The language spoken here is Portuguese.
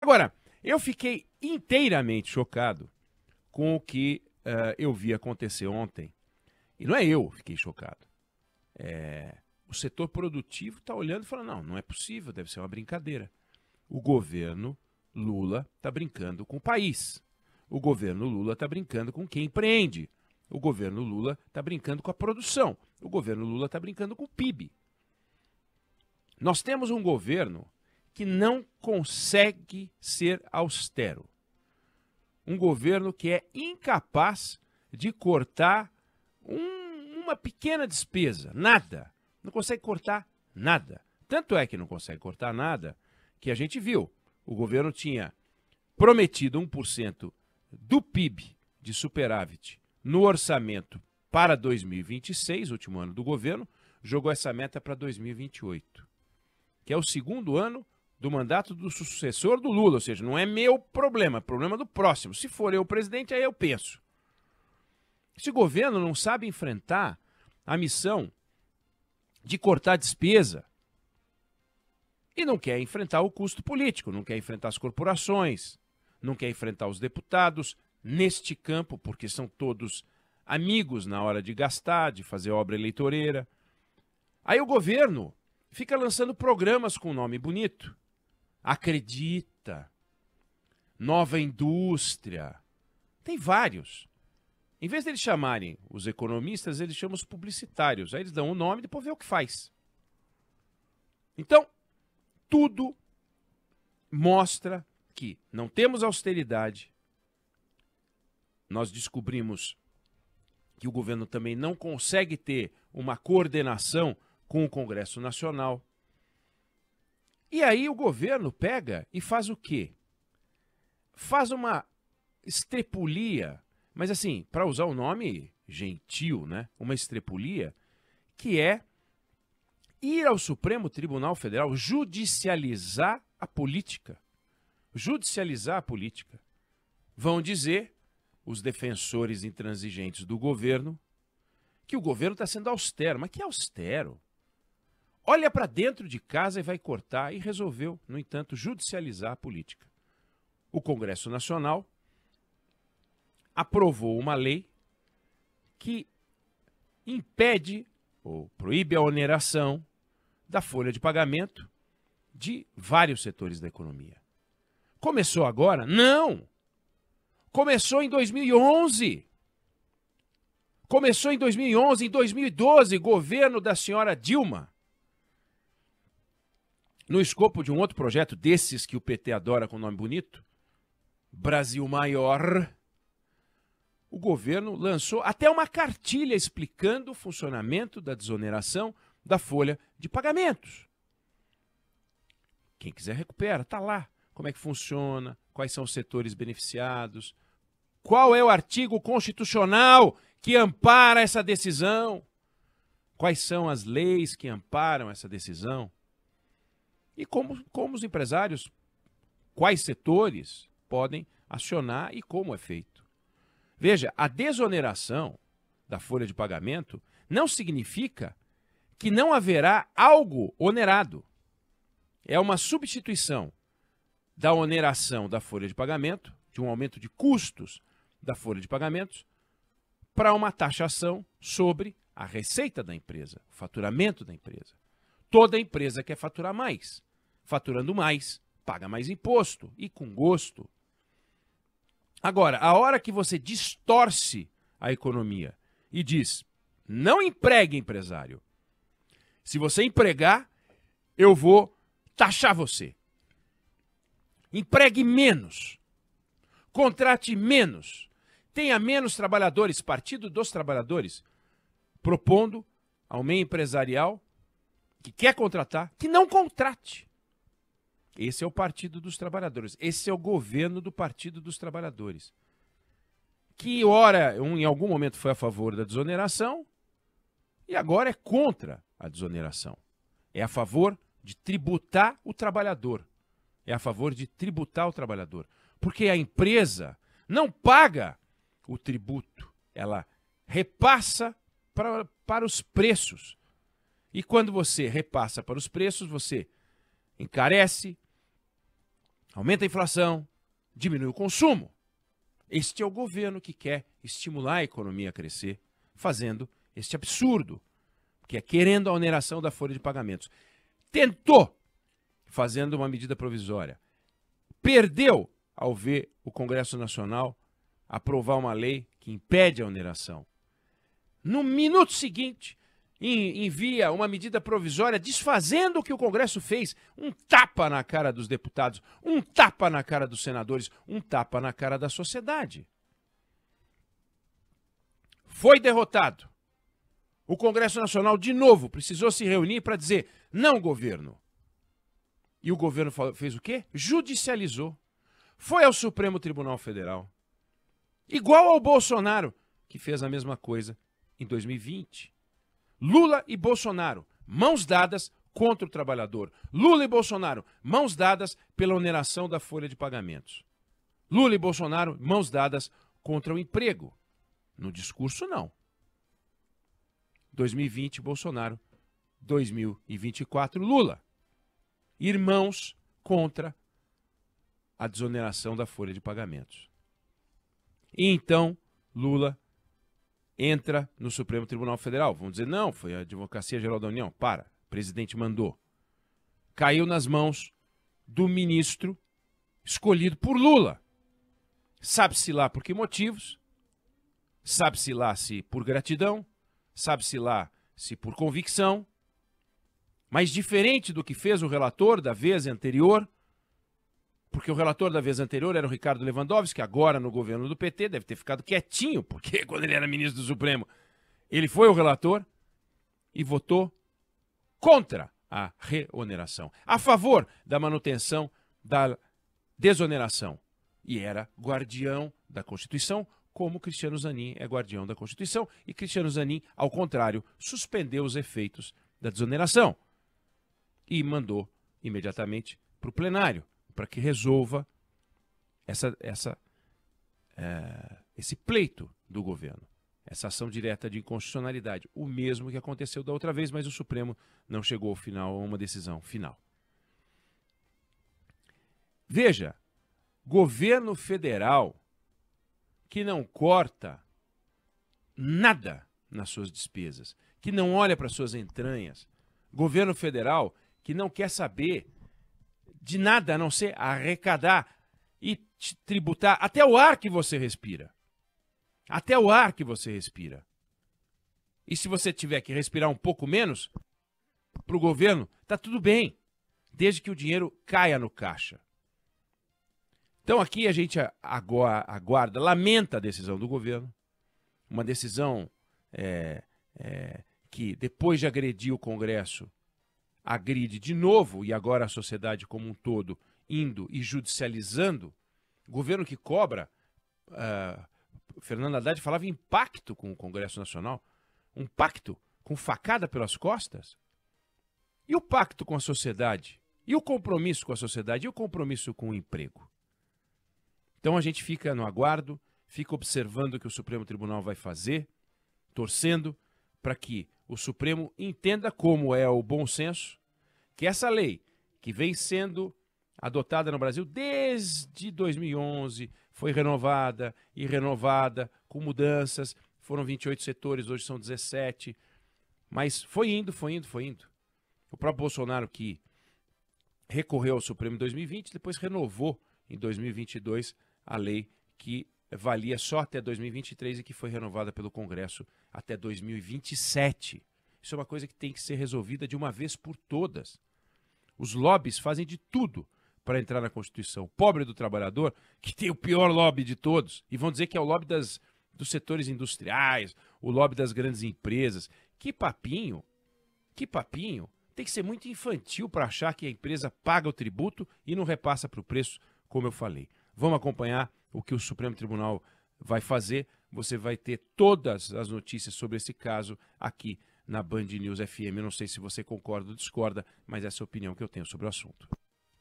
Agora, eu fiquei inteiramente chocado com o que eu vi acontecer ontem. E não é eu que fiquei chocado. O setor produtivo está olhando e falando, não é possível, deve ser uma brincadeira. O governo Lula está brincando com o país. O governo Lula está brincando com quem empreende. O governo Lula está brincando com a produção. O governo Lula está brincando com o PIB. Nós temos um governo que não consegue ser austero. Um governo que é incapaz de cortar uma pequena despesa, nada. Não consegue cortar nada. Tanto é que não consegue cortar nada que a gente viu. O governo tinha prometido 1% do PIB de superávit no orçamento para 2026, último ano do governo, jogou essa meta para 2028, que é o segundo ano do mandato do sucessor do Lula, ou seja, não é meu problema, é problema do próximo. Se for eu o presidente, aí eu penso. Esse governo não sabe enfrentar a missão de cortar despesa e não quer enfrentar o custo político, não quer enfrentar as corporações, não quer enfrentar os deputados neste campo, porque são todos amigos na hora de gastar, de fazer obra eleitoreira. Aí o governo fica lançando programas com nome bonito. Acredita, nova indústria, tem vários. Em vez de eles chamarem os economistas, eles chamam os publicitários. Aí eles dão o nome e depois vê o que faz. Então, tudo mostra que não temos austeridade. Nós descobrimos que o governo também não consegue ter uma coordenação com o Congresso Nacional. E aí o governo pega e faz o quê? Faz uma estrepulia, mas assim, para usar um nome gentil, né? Uma estrepulia, que é ir ao Supremo Tribunal Federal judicializar a política. Judicializar a política. Vão dizer os defensores intransigentes do governo que o governo está sendo austero. Mas que austero? Olha para dentro de casa e vai cortar, e resolveu, no entanto, judicializar a política. O Congresso Nacional aprovou uma lei que impede ou proíbe a oneração da folha de pagamento de vários setores da economia. Começou agora? Não! Começou em 2011. Começou em 2011, em 2012, governo da senhora Dilma. No escopo de um outro projeto desses que o PT adora com nome bonito, Brasil Maior, o governo lançou até uma cartilha explicando o funcionamento da desoneração da folha de pagamentos. Quem quiser recupera, está lá. Como é que funciona, quais são os setores beneficiados, qual é o artigo constitucional que ampara essa decisão, quais são as leis que amparam essa decisão. E como os empresários, quais setores podem acionar e como é feito. Veja, a desoneração da folha de pagamento não significa que não haverá algo onerado. É uma substituição da oneração da folha de pagamento, de um aumento de custos da folha de pagamentos, para uma taxação sobre a receita da empresa, o faturamento da empresa. Toda empresa quer faturar mais. Faturando mais, paga mais imposto e com gosto. Agora, a hora que você distorce a economia e diz, não empregue empresário. Se você empregar, eu vou taxar você. Empregue menos. Contrate menos. Tenha menos trabalhadores. Partido dos Trabalhadores propondo ao meio empresarial que quer contratar, que não contrate. Esse é o Partido dos Trabalhadores. Esse é o governo do Partido dos Trabalhadores. Que, ora, em algum momento foi a favor da desoneração e agora é contra a desoneração. É a favor de tributar o trabalhador. É a favor de tributar o trabalhador. Porque a empresa não paga o tributo. Ela repassa para os preços. E quando você repassa para os preços, você encarece aumenta a inflação, diminui o consumo. Este é o governo que quer estimular a economia a crescer, fazendo este absurdo, que é querendo a oneração da folha de pagamentos. Tentou, fazendo uma medida provisória. Perdeu ao ver o Congresso Nacional aprovar uma lei que impede a oneração. No minuto seguinte, envia uma medida provisória desfazendo o que o Congresso fez. Um tapa na cara dos deputados, um tapa na cara dos senadores, um tapa na cara da sociedade. Foi derrotado. O Congresso Nacional, de novo, precisou se reunir para dizer não, governo. E o governo fez o quê? Judicializou. Foi ao Supremo Tribunal Federal. Igual ao Bolsonaro, que fez a mesma coisa em 2020. Lula e Bolsonaro, mãos dadas contra o trabalhador. Lula e Bolsonaro, mãos dadas pela oneração da folha de pagamentos. Lula e Bolsonaro, mãos dadas contra o emprego. No discurso, não. 2020, Bolsonaro. 2024, Lula. Irmãos contra a desoneração da folha de pagamentos. E então, Lula entra no Supremo Tribunal Federal. Vamos dizer, não, foi a Advocacia Geral da União. Para, o presidente mandou. Caiu nas mãos do ministro escolhido por Lula. Sabe-se lá por que motivos, sabe-se lá se por gratidão, sabe-se lá se por convicção, mas diferente do que fez o relator da vez anterior, porque o relator da vez anterior era o Ricardo Lewandowski, que agora no governo do PT deve ter ficado quietinho, porque quando ele era ministro do Supremo, ele foi o relator e votou contra a reoneração, a favor da manutenção da desoneração. E era guardião da Constituição, como Cristiano Zanin é guardião da Constituição, e Cristiano Zanin, ao contrário, suspendeu os efeitos da desoneração e mandou imediatamente para o plenário, para que resolva esse pleito do governo, essa ação direta de inconstitucionalidade. O mesmo que aconteceu da outra vez, mas o Supremo não chegou ao final, a uma decisão final. Veja, governo federal que não corta nada nas suas despesas, que não olha para suas entranhas, governo federal que não quer saber de nada a não ser arrecadar e tributar até o ar que você respira. Até o ar que você respira. E se você tiver que respirar um pouco menos, para o governo, tá tudo bem, desde que o dinheiro caia no caixa. Então aqui a gente aguarda, lamenta a decisão do governo, uma decisão que depois de agredir o Congresso, agride de novo, e agora a sociedade como um todo, indo e judicializando, governo que cobra, Fernando Haddad falava em pacto com o Congresso Nacional, um pacto com facada pelas costas. E o pacto com a sociedade? E o compromisso com a sociedade? E o compromisso com o emprego? Então a gente fica no aguardo, fica observando o que o Supremo Tribunal vai fazer, torcendo para que o Supremo entenda como é o bom senso, que essa lei, que vem sendo adotada no Brasil desde 2011, foi renovada e renovada, com mudanças, foram 28 setores, hoje são 17, mas foi indo. O próprio Bolsonaro, que recorreu ao Supremo em 2020, depois renovou em 2022 a lei que valia só até 2023 e que foi renovada pelo Congresso até 2027. Isso é uma coisa que tem que ser resolvida de uma vez por todas. Os lobbies fazem de tudo para entrar na Constituição. O pobre do trabalhador, que tem o pior lobby de todos, e vão dizer que é o lobby dos setores industriais, o lobby das grandes empresas. Que papinho! Que papinho! Tem que ser muito infantil para achar que a empresa paga o tributo e não repassa para o preço, como eu falei. Vamos acompanhar o que o Supremo Tribunal vai fazer. Você vai ter todas as notícias sobre esse caso aqui na Band News FM. Eu não sei se você concorda ou discorda, mas essa é a opinião que eu tenho sobre o assunto.